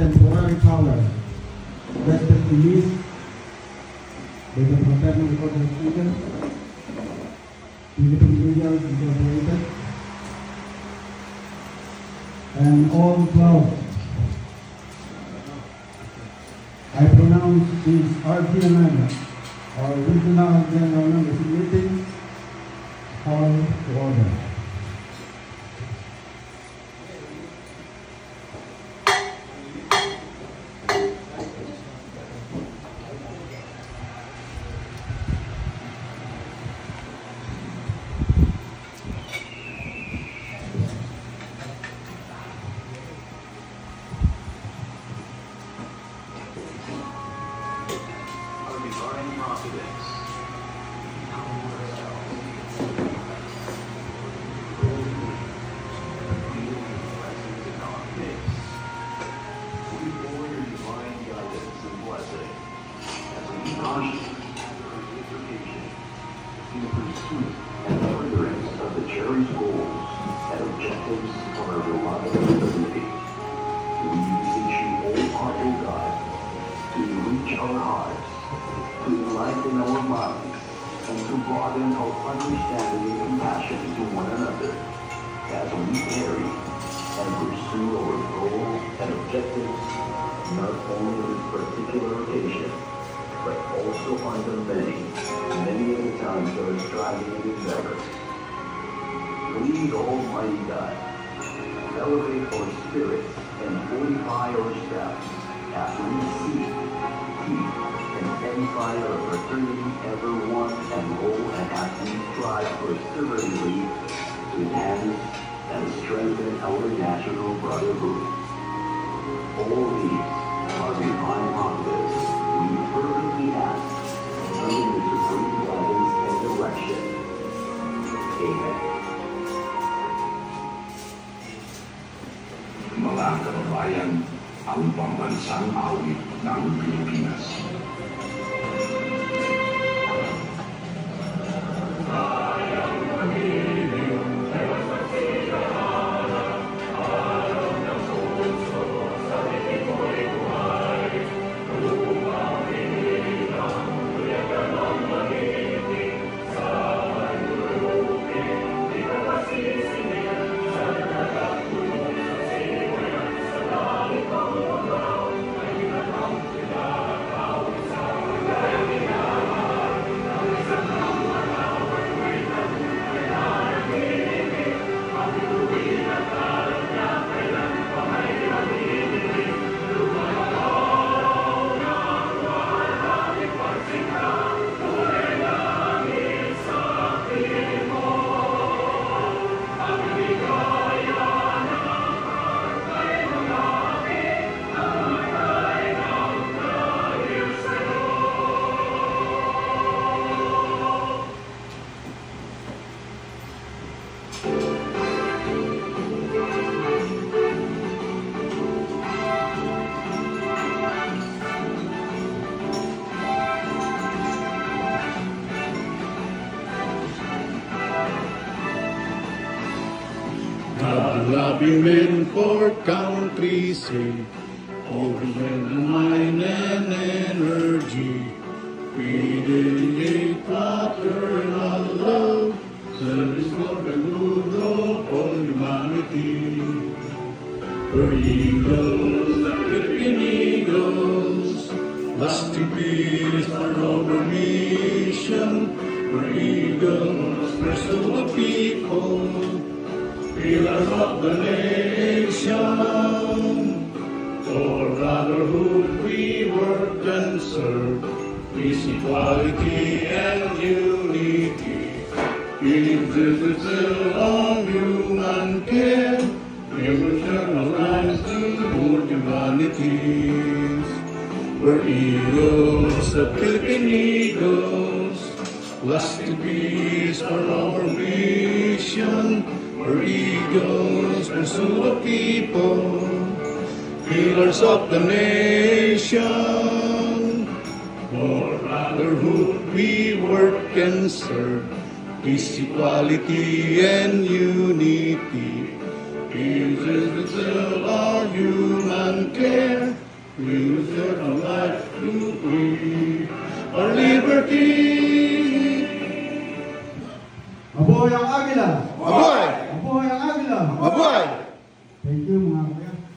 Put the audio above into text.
temporary power vested in me by the Fraternal Order of Freedom, Philippine Indians Incorporated, and all clouds. I pronounce this RGNM, our Regional General Membership Meeting, call to order. Please, Almighty God, elevate our spirits and fortify our steps as we seek, keep, and edify our fraternity ever one and whole, and as we strive perseveringly to enhance and strengthen our national brotherhood. All these are divine offices we fervently ask under the supreme guidance and direction. Amen. Mga kababayan, ang pambansang awit ng Pilipinas. Loving men for country's sake, giving mind and energy, we dedicate fraternal love, service for the good of all humanity. We're eagles, the Philippine Eagles, lasting peace for our mission. We're eagles, pursue the people, pillars of the nation. For brotherhood we work and serve, peace, equality, and unity. Believe on human care, emotional lives to good humanities. We're eagles, the Philippine Eagles, lasting peace for our mission. We're eagles, pursue the people, pillars of the nation. For brotherhood we work and serve, peace, equality, and unity. Peace is the our human care, we will serve our life to our liberty. Mabuhay ang agila! Mabuhay! Mabuhay ang agila! Mabuhay! Thank you mga kuya.